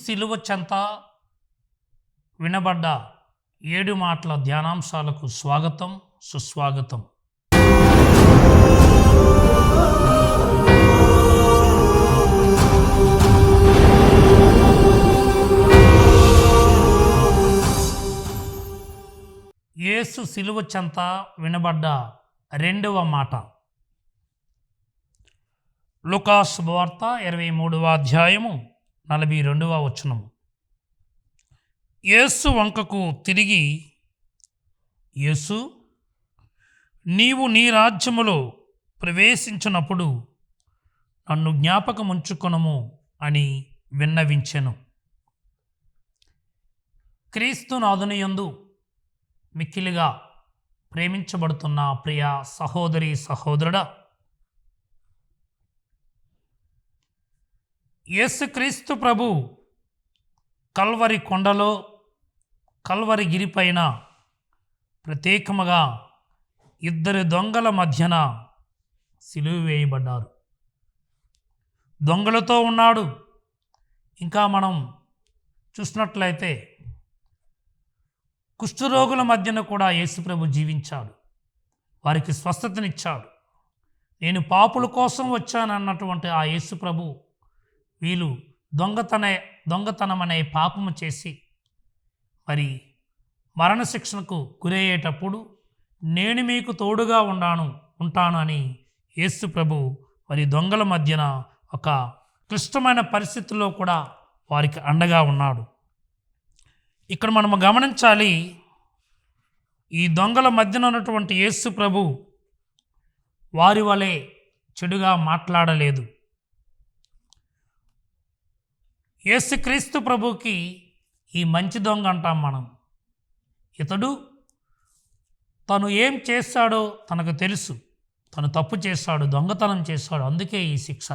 శిలువ చెంత వినబడ్డ 7 మాటల ధ్యానాంశాలకు స్వాగతం, సుస్వాగతం. యేసు శిలువ చెంత వినబడ్డ 2వ మాట. లూకా శుభవార్త 23వ అధ్యాయము 42వ వచనం. యేసు వంకకు తిరిగి, యేసు, నీవు నీ రాజ్యములో ప్రవేశించినప్పుడు నన్ను జ్ఞాపకముంచుకొనుము అని విన్నవించెను. క్రీస్తునాథుని యందు మిక్కిలిగా ప్రేమించబడుతున్న ప్రియ సహోదరి సహోదరుడా, యేసుక్రీస్తు ప్రభు కల్వరి కొండలో, కల్వరి గిరిపైన ప్రత్యేకముగా 2 దొంగల మధ్యన సిలువ వేయబడ్డారు. దొంగలతో ఉన్నాడు. ఇంకా మనం చూసినట్లయితే కుష్ఠరోగుల మధ్యన కూడా యేసుప్రభు జీవించాడు. వారికి స్వస్థతనిచ్చాడు. నేను పాపుల కోసం వచ్చానన్నటువంటి ఆ యేసుప్రభు వీళ్ళు దొంగతనం అనే పాపము చేసి మరి మరణశిక్షణకు గురయ్యేటప్పుడు నేను మీకు తోడుగా ఉంటాను అని యేసుప్రభు మరి దొంగల మధ్యన ఒక క్లిష్టమైన పరిస్థితుల్లో కూడా వారికి అండగా ఉన్నాడు. ఇక్కడ మనము గమనించాలి, ఈ దొంగల మధ్యన ఉన్నటువంటి యేసు ప్రభు వారి వలె చెడుగా మాట్లాడలేదు. యేసుక్రీస్తు ప్రభుకి ఈ మంచి దొంగ అంటాం మనం. ఇతడు తను ఏం చేశాడో తనకు తెలుసు. తను తప్పు చేశాడు, దొంగతనం చేశాడు, అందుకే ఈ శిక్ష.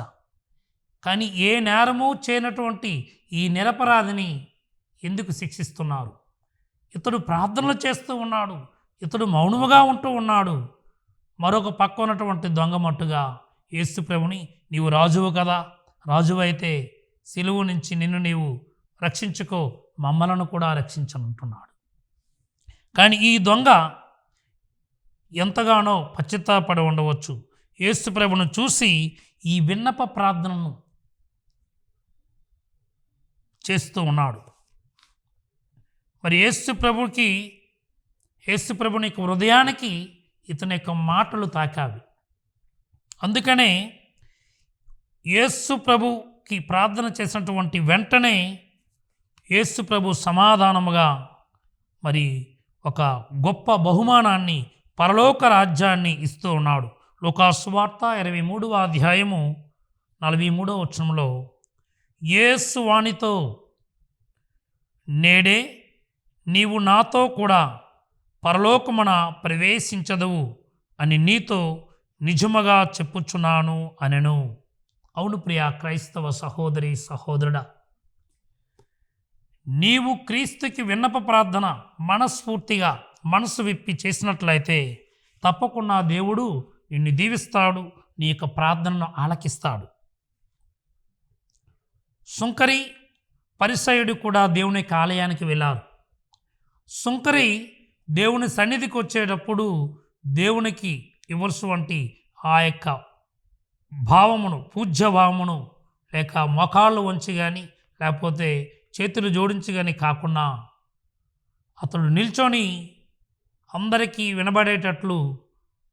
కానీ ఏ నేరము చేయనటువంటి ఈ నిరపరాధిని ఎందుకు శిక్షిస్తున్నారు? ఇతడు ప్రార్థనలు చేస్తూ ఉన్నాడు, ఇతడు మౌనముగా ఉంటూ ఉన్నాడు. మరొక పక్క ఉన్నటువంటి దొంగ మట్టుగా యేసు ప్రభుని, నీవు రాజువు కదా, రాజువు అయితే సిలువ నుంచి నిన్ను నీవు రక్షించుకో, మమ్మలను కూడా రక్షించనంటున్నాడు. కానీ ఈ దొంగ ఎంతగానో పశ్చాత్తాపడి ఉండవచ్చు. యేసు ప్రభును చూసి ఈ విన్నప ప్రార్థనను చేస్తూ ఉన్నాడు. మరి యేసు ప్రభుని హృదయానికి ఇతని యొక్క మాటలు తాకావి. అందుకనే యేసు ప్రభుకి ప్రార్థన చేసినటువంటి వెంటనే యేసు ప్రభు సమాధానముగా మరి ఒక గొప్ప బహుమానాన్ని, పరలోక రాజ్యాన్ని ఇస్తూ ఉన్నాడు. లూకా సువార్త 23వ అధ్యాయము 43వ వచనంలో యేసు వానితో, నేడే నీవు నాతో కూడా పరలోకమున ప్రవేశించదవు అని నీతో నిజముగా చెప్పుచున్నాను అనెను. అవును ప్రియ క్రైస్తవ సహోదరి సహోదరుడా, నీవు క్రీస్తుకి విన్నప ప్రార్థన మనస్ఫూర్తిగా మనసు విప్పి చేసినట్లయితే తప్పకుండా దేవుడు నిన్ను దీవిస్తాడు, నీ యొక్క ప్రార్థనను ఆలకిస్తాడు. సుంకరి పరిసయుడు కూడా దేవుని ఆలయానికి వెళ్ళారు. సుంకరి దేవుని సన్నిధికి వచ్చేటప్పుడు దేవునికి ఇవ్వాల్సినటువంటి ఆ యొక్క భావమును, పూజ్య భావమును, లేక మోకాళ్ళు వంచి కానీ లేకపోతే చేతులు జోడించి కానీ కాకుండా అతడు నిల్చొని అందరికీ వినబడేటట్లు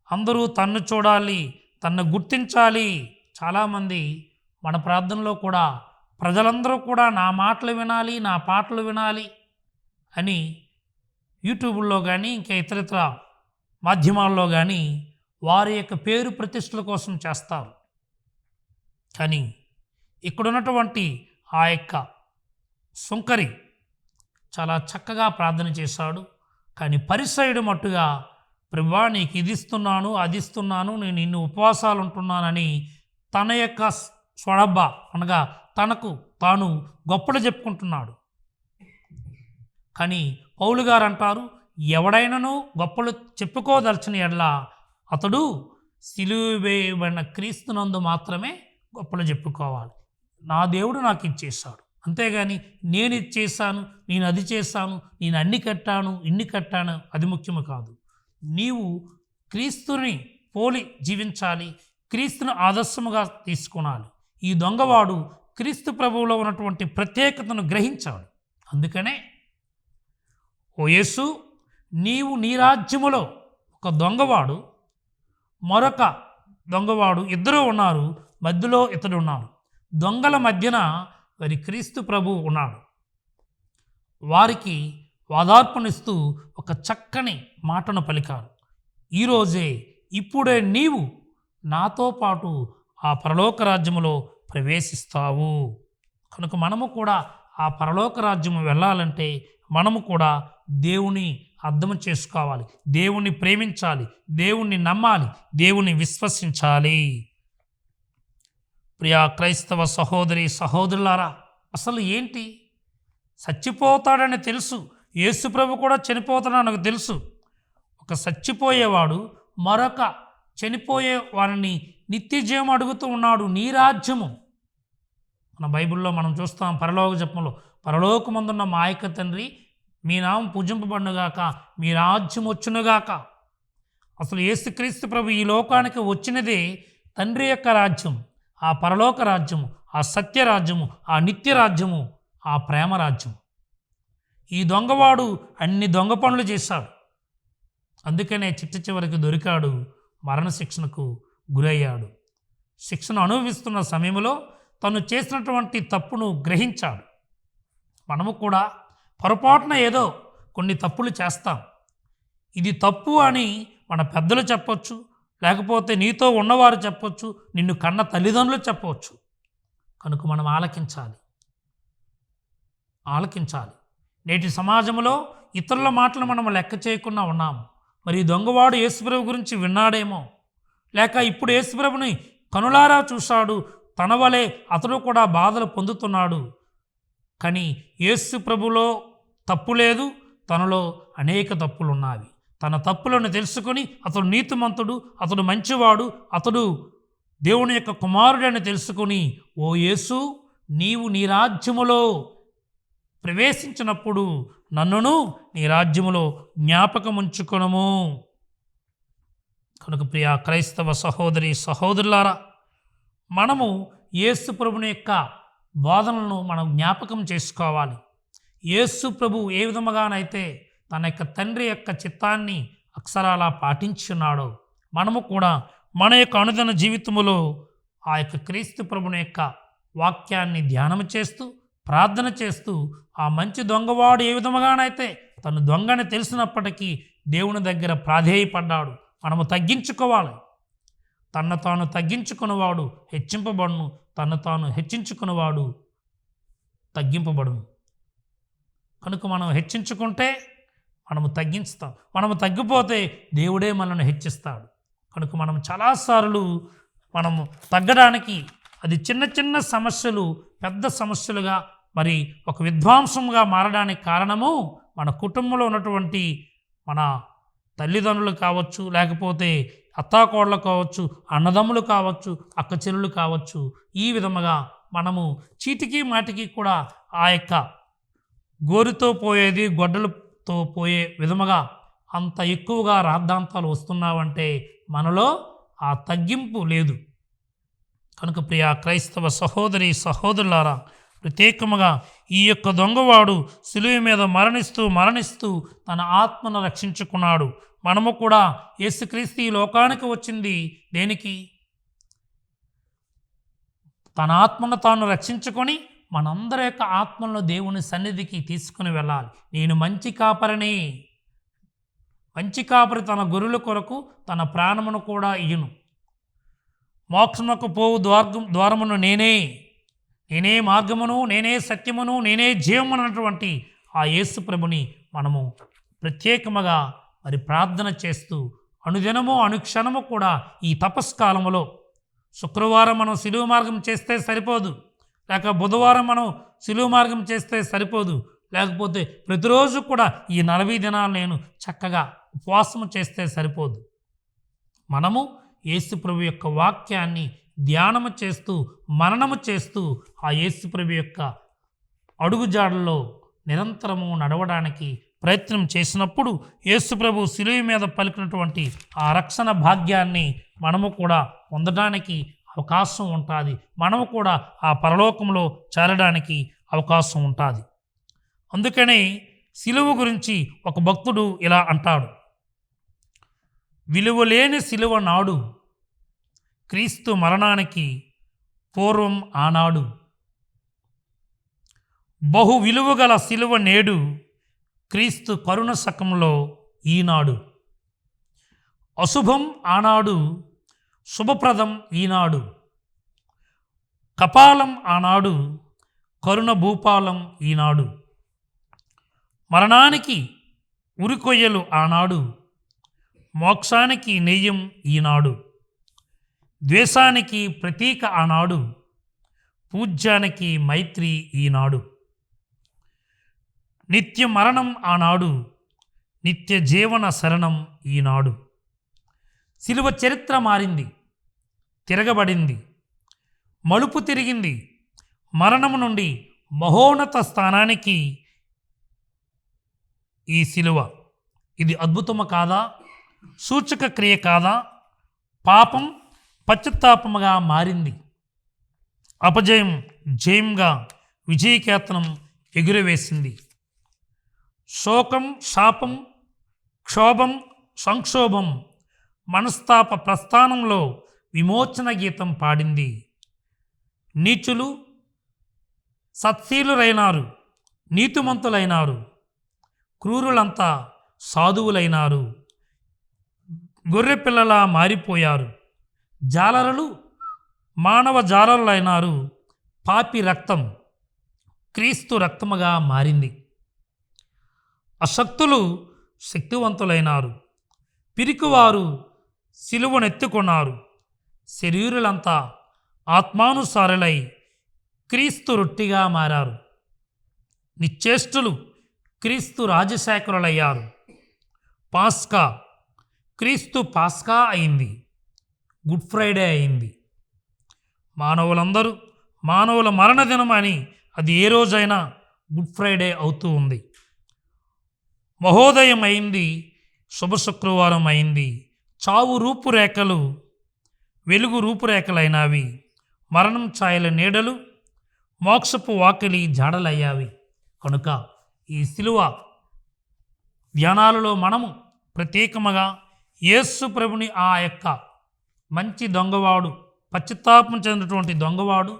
అందరూ తన్ను చూడాలి, తన్ను గుర్తించాలి. చాలామంది మన ప్రార్థనలో కూడా ప్రజలందరూ కూడా నా మాటలు వినాలి, నా పాటలు వినాలి అని యూట్యూబ్లో కానీ ఇంకా ఇతరితర మాధ్యమాల్లో కానీ వారి యొక్క పేరు ప్రతిష్టల కోసం చేస్తారు. కానీ ఇక్కడున్నటువంటి ఆ యొక్క సుంకరి చాలా చక్కగా ప్రార్థన చేశాడు. కానీ పరిసయుడు మట్టుగా, ప్రభువా నీకు ఇది ఇస్తున్నాను, అది ఇస్తున్నాను, నేను ఇన్ని ఉపవాసాలు ఉంటున్నానని తన యొక్క స్వడబ్బ అనగా తనకు తాను గొప్పలు చెప్పుకుంటున్నాడు. కానీ పౌలు గారు అంటారు, ఎవడైనాను గొప్పలు చెప్పుకోదలచిన ఎడల అతడు సిలువ వేయబడిన క్రీస్తునందు మాత్రమే గొప్పలు చెప్పుకోవాలి. నా దేవుడు నాకు ఇచ్చేశాడు, అంతేగాని నేను ఇది చేశాను, నేను అది చేశాను, నేను అన్ని కట్టాను, ఇన్ని కట్టాను, అది ముఖ్యము కాదు. నీవు క్రీస్తుని పోలి జీవించాలి, క్రీస్తును ఆదర్శముగా తీసుకునాలి. ఈ దొంగవాడు క్రీస్తు ప్రభువులో ఉన్నటువంటి ప్రత్యేకతను గ్రహించాడు. అందుకనే ఓ యేసు, నీవు నీ రాజ్యములో ఒక దొంగవాడు, మరొక దొంగవాడు, ఇద్దరు ఉన్నారు, మధ్యలో ఇతడు ఉన్నాడు. దొంగల మధ్యన మరి క్రీస్తు ప్రభు ఉన్నాడు. వారికి వాదార్పణిస్తూ ఒక చక్కని మాటను పలికారు. ఈరోజే, ఇప్పుడే నీవు నాతో పాటు ఆ పరలోక రాజ్యములో ప్రవేశిస్తావు. కనుక మనము కూడా ఆ పరలోక రాజ్యము వెళ్ళాలంటే మనము కూడా దేవుని అర్థం చేసుకోవాలి, దేవుణ్ణి ప్రేమించాలి, దేవుణ్ణి నమ్మాలి, దేవుణ్ణి విశ్వసించాలి. ప్రియా క్రైస్తవ సహోదరి సహోదరులారా, అసలు ఏంటి? చచ్చిపోతాడని తెలుసు, యేసు ప్రభు కూడా చనిపోతాడని నాకు తెలుసు. ఒక చచ్చిపోయేవాడు మరొక చనిపోయే వారిని నిత్య జీవం అడుగుతూ ఉన్నాడు. నీ రాజ్యము, మన బైబిల్లో మనం చూస్తాం, పరలోక జపంలో, పరలోకమందున్న మా యొక్క తండ్రి, మీ నామం పూజింపబడునుగాక, మీ రాజ్యం వచ్చునుగాక. అసలు యేసుక్రీస్తు ప్రభు ఈ లోకానికి వచ్చినదే తండ్రి యొక్క రాజ్యం, ఆ పరలోక రాజ్యము, ఆ సత్య రాజ్యము, ఆ నిత్య రాజ్యము, ఆ ప్రేమ రాజ్యం. ఈ దొంగవాడు అన్ని దొంగ పనులు చేశాడు. అందుకనే చివరికి దొరికాడు, మరణశిక్షణకు గురయ్యాడు. శిక్షను అనుభవిస్తున్న సమయంలో తను చేసినటువంటి తప్పును గ్రహించాడు. మనము కూడా పొరపాటున ఏదో కొన్ని తప్పులు చేస్తాం. ఇది తప్పు అని మన పెద్దలు చెప్పొచ్చు, లేకపోతే నీతో ఉన్నవారు చెప్పొచ్చు, నిన్ను కన్న తల్లిదండ్రులు చెప్పవచ్చు. కనుక మనం ఆలకించాలి. నేటి సమాజంలో ఇతరుల మాటలు మనం లెక్క చేయకుండా ఉన్నాము. మరి దొంగవాడు యేసుప్రభు గురించి విన్నాడేమో, లేక ఇప్పుడు యేసుప్రభుని కనులారా చూశాడు, తన వలె అతడు కూడా బాధలు పొందుతున్నాడు. కానీ యేసుప్రభులో తప్పు లేదు, తనలో అనేక తప్పులు ఉన్నాయి. తన తప్పులను తెలుసుకొని అతడు నీతిమంతుడు, అతడు మంచివాడు, అతడు దేవుని యొక్క కుమారుడని తెలుసుకొని, ఓ యేసు, నీవు నీ రాజ్యములో ప్రవేశించినప్పుడు నన్నును నీ రాజ్యములో జ్ఞాపకముంచుకొనుము. కనుక ప్రియా క్రైస్తవ సహోదరి సహోదరులారా, మనము యేసు ప్రభుని యొక్క బోధనలను మనం జ్ఞాపకం చేసుకోవాలి. యేసు ప్రభు ఏ విధముగానైతే తన యొక్క తండ్రి యొక్క చిత్తాన్ని అక్షరాలా పాటించున్నాడో, మనము కూడా మన యొక్క అనుదిన జీవితములో ఆ యొక్క క్రీస్తు ప్రభుని యొక్క వాక్యాన్ని ధ్యానం చేస్తూ, ప్రార్థన చేస్తూ, ఆ మంచి దొంగవాడు ఏ విధముగానైతే తను దొంగని తెలిసినప్పటికీ దేవుని దగ్గర ప్రాధేయపడ్డాడు. మనము తగ్గించుకోవాలి. తన్ను తాను తగ్గించుకున్నవాడు హెచ్చింపబడును, తన్ను తాను హెచ్చించుకున్నవాడు తగ్గింపబడును. కనుక మనం హెచ్చించుకుంటే మనము తగ్గించుతాం, మనము తగ్గిపోతే దేవుడే మనల్ని హెచ్చిస్తాడు. కనుక మనం చాలాసార్లు మనము తగ్గడానికి అది చిన్న చిన్న సమస్యలు పెద్ద సమస్యలుగా, మరి ఒక విధ్వంసంగా మారడానికి కారణము మన కుటుంబంలో ఉన్నటువంటి మన తల్లిదండ్రులు కావచ్చు, లేకపోతే అత్తాకోడలు కావచ్చు, అన్నదమ్ములు కావచ్చు, అక్క చెల్లెలు కావచ్చు. ఈ విధముగా మనము చీటికి మాటికి కూడా ఆ యొక్క గోరుతో పోయేది గొడ్డలతో పోయే విధముగా అంత ఎక్కువగా రాద్ధాంతాలు వస్తున్నావంటే మనలో ఆ తగ్గింపు లేదు. కనుక ప్రియా క్రైస్తవ సహోదరి సహోదరులారా, ప్రత్యేకముగా ఈ యొక్క దొంగవాడు సిలువ మీద మరణిస్తూ తన ఆత్మను రక్షించుకున్నాడు. మనము కూడా యేసుక్రీస్తు ఈ లోకానికి వచ్చింది దేనికి? తన ఆత్మను తాను రక్షించుకొని మనందరి యొక్క ఆత్మలను దేవుని సన్నిధికి తీసుకుని వెళ్ళాలి. నేను మంచి కాపరిని, మంచి కాపరి తన గొర్రెల కొరకు తన ప్రాణమును కూడా ఇయ్యును. మోక్షమునకు పోవు ద్వారమును నేనే మార్గమును, నేనే సత్యమును, నేనే జీవమును అన్నటువంటి ఆ యేసు ప్రభుని మనము ప్రత్యేకముగా మరి ప్రార్థన చేస్తూ అనుదినము అనుక్షణము కూడా ఈ తపస్కాలములో, శుక్రవారం మనం సిలువ మార్గం చేస్తే సరిపోదు, లేక బుధవారం మనం సిలువ మార్గం చేస్తే సరిపోదు, లేకపోతే ప్రతిరోజు కూడా ఈ 40 దినాలు నేను చక్కగా ఉపవాసము చేస్తే సరిపోదు. మనము యేసు ప్రభు యొక్క వాక్యాన్ని ధ్యానము చేస్తూ, మననము చేస్తూ, ఆ యేసు ప్రభు యొక్క అడుగుజాడల్లో నిరంతరము నడవడానికి ప్రయత్నం చేసినప్పుడు యేసు ప్రభు శిలువ మీద పలికినటువంటి ఆ రక్షణ భాగ్యాన్ని మనము కూడా పొందడానికి అవకాశం ఉంటుంది. మనము కూడా ఆ పరలోకంలో చేరడానికి అవకాశం ఉంటుంది. అందుకని శిలువ గురించి ఒక భక్తుడు ఇలా అంటాడు: విలువలేని శిలువ నాడు, క్రీస్తు మరణానికి పూర్వం ఆనాడు, బహు విలువగల శిలువ నేడు, క్రీస్తు కరుణ శకంలో ఈనాడు. అశుభం ఆనాడు, శుభప్రదం ఈనాడు. కపాలం ఆనాడు, కరుణ భూపాలం ఈనాడు. మరణానికి ఉరికొయ్యలు ఆనాడు, మోక్షానికి నెయ్యం ఈనాడు. ద్వేషానికి ప్రతీక ఆనాడు, పూజ్యానికి మైత్రి ఈనాడు. నిత్య మరణం ఆనాడు, నిత్య జీవన శరణం ఈనాడు. శిలువ చరిత్ర మారింది, తిరగబడింది, మలుపు తిరిగింది. మరణము నుండి మహోన్నత స్థానానికి ఈ శిలువ. ఇది అద్భుతము కాదా? సూచక క్రియ కాదా? పాపం పశ్చాత్తాపముగా మారింది. అపజయం జయంగా విజయకేతనం ఎగురవేసింది. శోకం, శాపం, క్షోభం, సంక్షోభం, మనస్తాప ప్రస్థానంలో విమోచన గీతం పాడింది. నీచులు సత్శీలురైనారు, నీతిమంతులైనారు, క్రూరులంతా సాధువులైనారు, గొర్రెపిల్లలా మారిపోయారు, జాలరులు మానవ జాలరులైనారు. పాపి రక్తం క్రీస్తు రక్తముగా మారింది. అశక్తులు శక్తివంతులైనారు, పిరికివారు సిలువనెత్తుకున్నారు. శరీరులంతా ఆత్మానుసారులై క్రీస్తు రొట్టిగా మారారు. నిశ్చేష్టులు క్రీస్తు రాజశేఖరులయ్యారు. పాస్కా క్రీస్తు పాస్కా అయింది, గుడ్ ఫ్రైడే అయింది. మానవుల మరణదినం అని అది ఏ రోజైనా గుడ్ ఫ్రైడే అవుతూ ఉంది. మహోదయం అయింది, శుభ శుక్రవారం అయింది. చావు రూపురేఖలు వెలుగు రూపురేఖలైనవి, మరణం ఛాయల నీడలు మోక్షపు వాకిలి జాడలయ్యావి. కనుక ఈ శిలువ ధ్యానాలలో మనము ప్రత్యేకముగా యేసు ప్రభుని ఆ యొక్క మంచి దొంగవాడు, పశ్చాత్తాపం చెందినటువంటి దొంగవాడు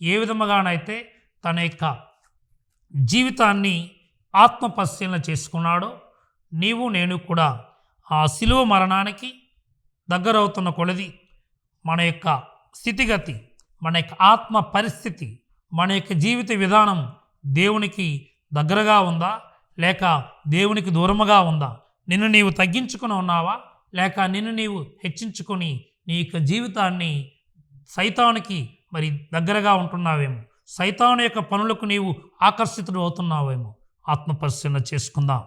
ఏ విధముగానైతే తన యొక్క జీవితాన్ని ఆత్మపరిశీలన చేసుకున్నాడో, నీవు నేను కూడా ఆ శిలువ మరణానికి దగ్గరవుతున్న కొలది మన యొక్క స్థితిగతి, మన యొక్క ఆత్మ పరిస్థితి, మన యొక్క జీవిత విధానం దేవునికి దగ్గరగా ఉందా లేక దేవునికి దూరముగా ఉందా? నిన్ను నీవు తగ్గించుకుని ఉన్నావా లేక నిన్ను నీవు హెచ్చించుకొని నీ యొక్క జీవితాన్ని సైతానికి మరి దగ్గరగా ఉంటున్నావేమో, సైతాను యొక్క పనులకు నీవు ఆకర్షితుడు అవుతున్నావేమో. ఆత్మపరిశీలన చేసుకుందాం.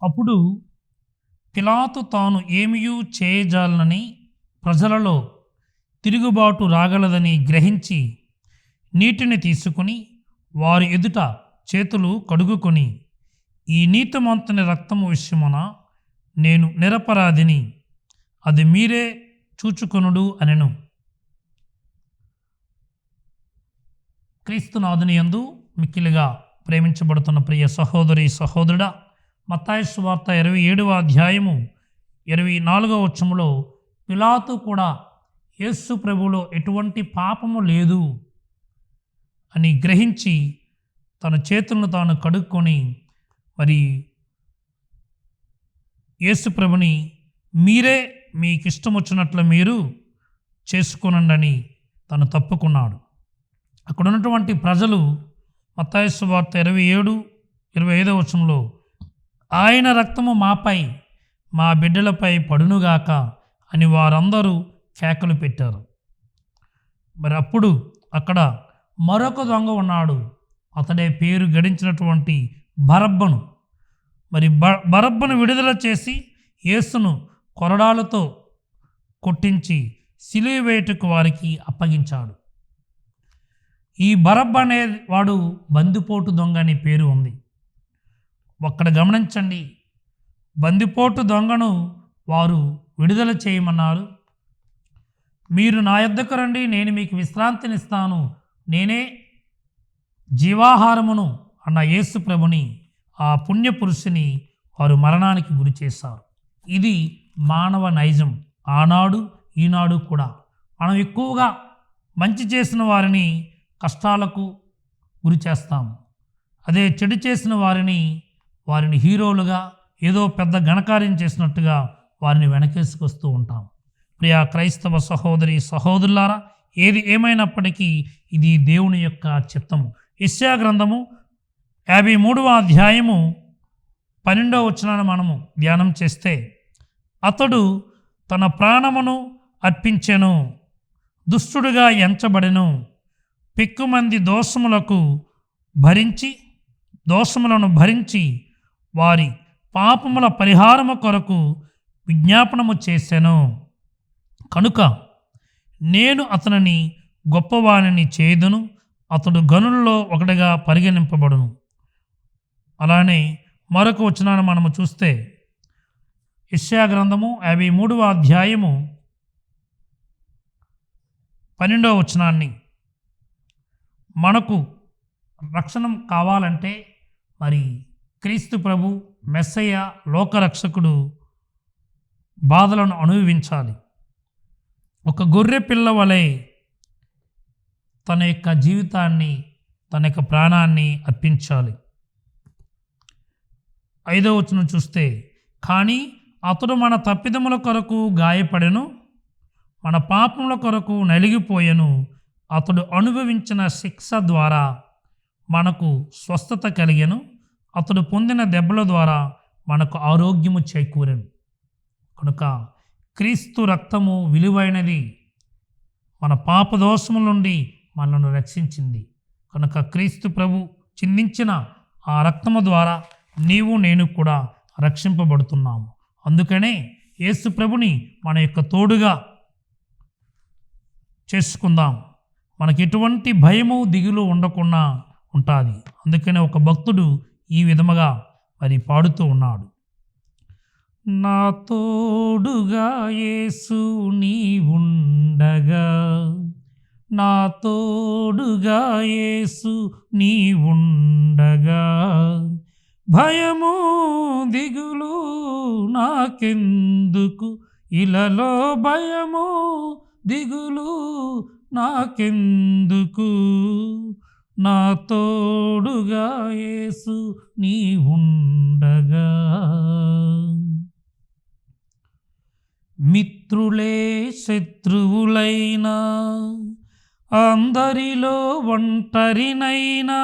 అప్పుడు పిలాతు తాను ఏమియూ చేయజాలనని ప్రజలలో తిరుగుబాటు రాగలదని గ్రహించి నీటిని తీసుకుని వారి ఎదుట చేతులు కడుగుకొని, ఈ నీతిమంతుని రక్తము విషయమున నేను నిరపరాధిని, అది మీరే చూచుకొనుడు అనెను. క్రీస్తునాథుని యందు మిక్కిలిగా ప్రేమించబడుతున్న ప్రియ సహోదరి సహోదరుడా, మత్తయి సువార్త 27వ అధ్యాయము 24వ వచనములో పిలాతు కూడా యేసు ప్రభువులో ఎటువంటి పాపము లేదు అని గ్రహించి తన చేతులను తాను కడుక్కొని మరి యేసు ప్రభుని మీరే మీకు ఇష్టం వచ్చినట్లు మీరు చేసుకొనండి అని తను తప్పుకున్నాడు. అక్కడ ఉన్నటువంటి ప్రజలు మత్తయి సువార్త 27:25 వచనంలో ఆయన రక్తము మాపై మా బిడ్డలపై పడునుగాక అని వారందరూ కేకలు పెట్టారు. మరి అప్పుడు అక్కడ మరొక దొంగ ఉన్నాడు. అతడే పేరు గడించినటువంటి బరబ్బను. మరి బరబ్బను విడుదల చేసి యేసును కొరడాలతో కొట్టించి సిలువ వేయుటకు వారికి అప్పగించాడు. ఈ బరబ్బ అనే వాడు బందిపోటు దొంగ అనే పేరు ఉంది. అక్కడ గమనించండి, బందిపోటు దొంగను వారు విడుదల చేయమన్నారు. మీరు నా యొద్దకు రండి, నేను మీకు విశ్రాంతినిస్తాను, నేనే జీవాహారమును అన్న యేసు ప్రభుని, ఆ పుణ్యపురుషుని వారు మరణానికి గురి చేశారు. ఇది మానవ నైజం. ఆనాడు ఈనాడు కూడా మనం ఎక్కువగా మంచి చేసిన వారిని కష్టాలకు గురి చేస్తాము. అదే చెడు చేసిన వారిని హీరోలుగా ఏదో పెద్ద ఘనకార్యం చేసినట్టుగా వారిని వెనకేసుకొస్తూ ఉంటాం. ప్రియా క్రైస్తవ సహోదరి సహోదరులారా, ఏది ఏమైనప్పటికీ ఇది దేవుని యొక్క చిత్తము. యెషయా గ్రంథము 53వ అధ్యాయము 12వ వచనాన్ని మనము ధ్యానం చేస్తే, అతడు తన ప్రాణమును అర్పించెను, దుష్టుడుగా ఎంచబడెను, పెక్కుమంది దోషములను భరించి వారి పాపముల పరిహారము కొరకు విజ్ఞాపనము చేసెను. కనుక నేను అతనిని గొప్పవానిని చేయుదును, అతడు గనులలో ఒకటిగా పరిగణింపబడును. అలానే మరొక వచనాన్ని మనము చూస్తే, యెషయా గ్రంథము 53వ అధ్యాయము 12వ వచనాన్ని, మనకు రక్షణ కావాలంటే మరి క్రీస్తు ప్రభు మెస్సయ్య లోకరక్షకుడు బాధలను అనుభవించాలి. ఒక గొర్రె పిల్ల వలె తన యొక్క జీవితాన్ని, తన యొక్క ప్రాణాన్ని అర్పించాలి. 5వ వచనం చూస్తే, కానీ అతడు మన తప్పిదముల కొరకు గాయపడెను, మన పాపముల కొరకు నలిగిపోయెను, అతడు అనుభవించిన శిక్ష ద్వారా మనకు స్వస్థత కలిగెను, అతడు పొందిన దెబ్బల ద్వారా మనకు ఆరోగ్యము చేకూరెను. కనుక క్రీస్తు రక్తము విలువైనది, మన పాపదోషముల నుండి మనల్ని రక్షించింది. కనుక క్రీస్తు ప్రభు చిందించిన ఆ రక్తము ద్వారా నీవు నేను కూడా రక్షింపబడుతున్నాము. అందుకనే యేసు ప్రభుని మన యొక్క తోడుగా చేసుకుందాం. మనకి ఎటువంటి భయము దిగులు ఉండకుండా ఉంటుంది. అందుకనే ఒక భక్తుడు ఈ విధముగా మరి పాడుతూ ఉన్నాడు, నా తోడుగా యేసు నీ ఉండగా, నా తోడుగా యేసు నీ ఉండగా, భయము దిగులు నాకెందుకు, ఇలలో భయము దిగులు నాకెందుకు, నా తోడుగా యేసు నీ ఉండగా. మిత్రులే శత్రువులైనా, అందరిలో ఒంటరినైనా,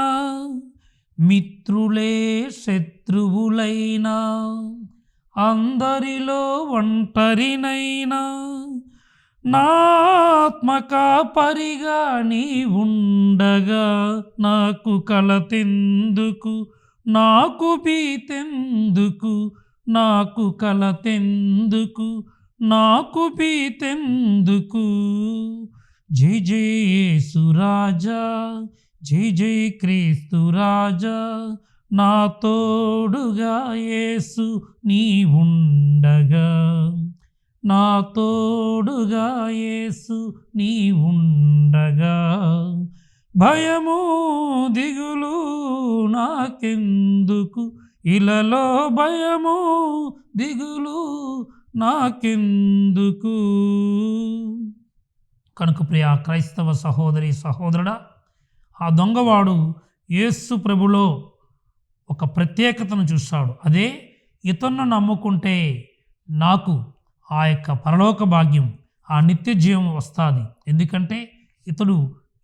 మిత్రులే శత్రువులైనా, అందరిలో ఒంటరినైనా, నా ఆత్మకాపరిగా నీ ఉండగా, నాకు కలతెందుకు, నాకు భీతెందుకు, నాకు కలతెందుకు, నాకు భీతెందుకు. జై జై యేసు రాజా, జై జై క్రీస్తు రాజా, నా తోడుగా యేసు నీ ఉండగా, నా తోడుగా యేసు నీ ఉండగా, భయము దిగులు నాకెందుకు, ఇలలో భయము దిగులు నాకెందుకు. కనుక ప్రియ క్రైస్తవ సహోదరి సహోదరుడా, ఆ దొంగవాడు యేసు ప్రభులో ఒక ప్రత్యేకతను చూశాడు. అదే ఇతన్ని నమ్ముకుంటే నాకు ఆ యొక్క పరలోక భాగ్యం, ఆ నిత్య జీవం వస్తుంది. ఎందుకంటే ఇతడు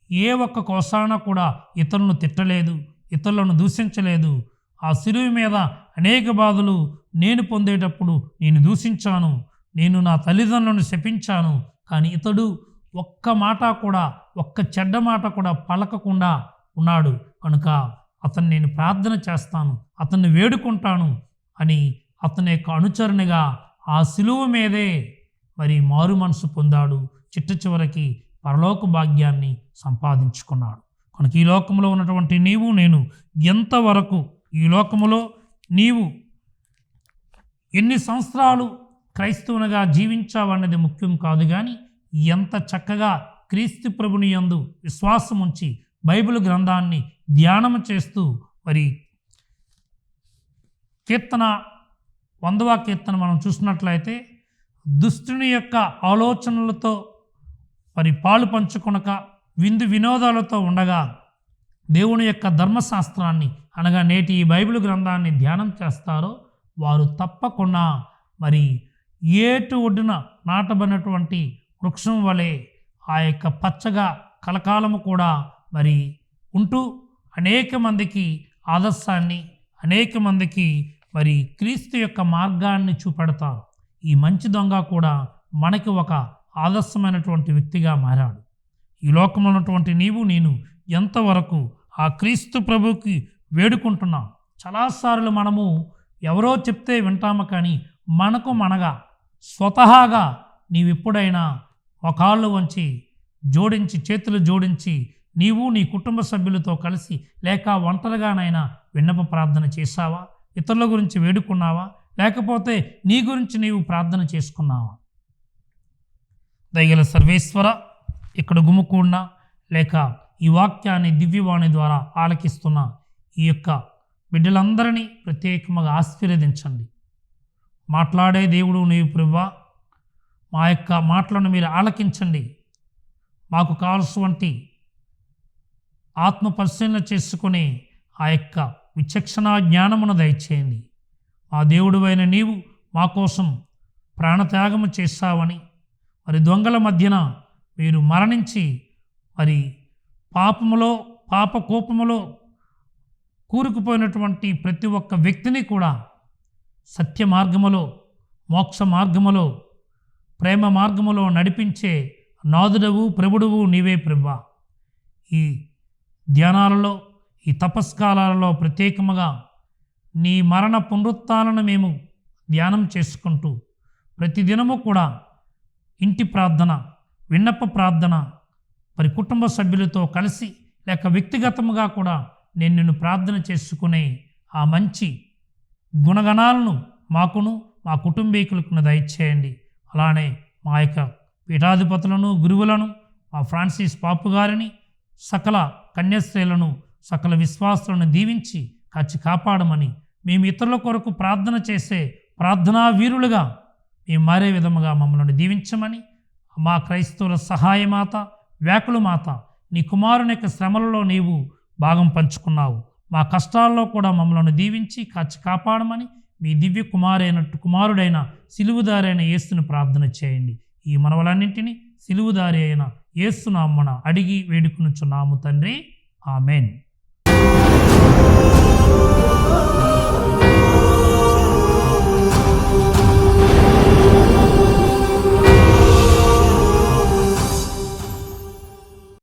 ఏ ఒక్క కోసాన కూడా ఇతరులను తిట్టలేదు, ఇతరులను దూషించలేదు. ఆ శిలువ మీద అనేక బాధలు నేను పొందేటప్పుడు నేను దూషించాను, నేను నా తల్లిదండ్రులను శపించాను. కానీ ఇతడు ఒక్క మాట కూడా, ఒక్క చెడ్డ మాట కూడా పలకకుండా ఉన్నాడు కనుక అతన్ని నేను ప్రార్థన చేస్తాను, అతన్ని వేడుకుంటాను అని అతని యొక్క అనుచరునిగా ఆ సిలువ మీదే మరి మారు మనసు పొందాడు. చిట్ట చివరికి పరలోక భాగ్యాన్ని సంపాదించుకున్నాడు. కనుక ఈ లోకంలో ఉన్నటువంటి నీవు నేను ఎంతవరకు, ఈ లోకములో నీవు ఎన్ని సంవత్సరాలు క్రైస్తవునిగా జీవించావన్నది ముఖ్యం కాదు, కానీ ఎంత చక్కగా క్రీస్తు ప్రభుని యందు విశ్వాసం ఉంచి బైబిల్ గ్రంథాన్ని ధ్యానం చేస్తూ మరి కీర్తన 100వ కీర్తన మనం చూసినట్లయితే, దుష్టుని యొక్క ఆలోచనలతో మరి పాలు పంచుకొనక విందు వినోదాలతో ఉండగా దేవుని యొక్క ధర్మశాస్త్రాన్ని అనగా నేటి ఈ బైబిల్ గ్రంథాన్ని ధ్యానం చేస్తారో వారు తప్పకుండా మరి ఏటు ఒడ్డున నాటబడినటువంటి వృక్షం వలె ఆ యొక్క పచ్చగా కలకాలము కూడా మరి ఉంటూ అనేక మందికి ఆదర్శాన్ని, అనేక మందికి మరి క్రీస్తు యొక్క మార్గాన్ని చూపెడతారు. ఈ మంచి దొంగ కూడా మనకి ఒక ఆదర్శమైనటువంటి వ్యక్తిగా మారాడు. ఈ లోకంలో ఉన్నటువంటి నీవు నేను ఎంతవరకు ఆ క్రీస్తు ప్రభుకి వేడుకుంటున్నాం. చాలాసార్లు మనము ఎవరో చెప్తే వింటాము, కానీ మనగా స్వతహాగా నీవెప్పుడైనా కాళ్ళు వంచి జోడించి, చేతులు జోడించి నీవు నీ కుటుంబ సభ్యులతో కలిసి లేక ఒంటరిగానైనా విన్నప ప్రార్థన చేశావా? ఇతరుల గురించి వేడుకున్నావా? లేకపోతే నీ గురించి నీవు ప్రార్థన చేసుకున్నావా? దయగల సర్వేశ్వర, ఇక్కడ గుమ్ముకూడిన లేక ఈ వాక్యాన్ని దివ్యవాణి ద్వారా ఆలకిస్తున్న ఈ యొక్క బిడ్డలందరినీ ప్రత్యేకంగా ఆశీర్వదించండి. మాట్లాడే దేవుడు నీవు ప్రభువా, మా యొక్క మాటలను మీరు ఆలకించండి. మాకు కావలసినటువంటి ఆత్మ పరిశీలన చేసుకుని ఆ యొక్క విచక్షణ జ్ఞానమును దయచేయండి. మా దేవుడివైన నీవు మా కోసం ప్రాణత్యాగము చేశావని, మరి దొంగల మధ్యన మీరు మరణించి మరి పాప కోపములో కూరుకుపోయినటువంటి ప్రతి ఒక్క వ్యక్తిని కూడా సత్య మార్గములో, మోక్ష మార్గములో, ప్రేమ మార్గములో నడిపించే నాదుడవు, ప్రభుడువు నీవే ప్రభువా. ఈ ధ్యానాలలో, ఈ తపస్కాలాలలో ప్రత్యేకముగా నీ మరణ పునరుత్థానాలను మేము ధ్యానం చేసుకుంటూ ప్రతిదినము కూడా ఇంటి ప్రార్థన, విన్నప ప్రార్థన, మరి కుటుంబ సభ్యులతో కలిసి లేక వ్యక్తిగతముగా కూడా నేను నిన్ను ప్రార్థన చేసుకునే ఆ మంచి గుణగణాలను మాకును మా కుటుంబీకులకు దయచేయండి. అలానే మా యొక్క పీఠాధిపతులను, గురువులను, మా ఫ్రాన్సిస్ పాపు గారిని, సకల కన్యాస్త్రీలను, సకల విశ్వాసులను దీవించి కాచి కాపాడమని, మేము ఇతరుల కొరకు ప్రార్థన చేసే ప్రార్థనా వీరులుగా మేము మారే విధముగా మమ్మల్ని దీవించమని, మా క్రైస్తవుల సహాయమాత, వ్యాకుల మాత, నీ కుమారుని యొక్క శ్రమలలో నీవు భాగం పంచుకున్నావు. మా కష్టాల్లో కూడా మమ్మల్ని దీవించి కాచి కాపాడమని మీ దివ్య కుమారుడైన సిలువుదారైన యేసును ప్రార్థన చేయండి. ఈ మనవలన్నింటినీ సిలువుదారి అయిన యేసు నామమున అడిగి వేడుకొనుచున్నాము తండ్రి. ఆమెన్.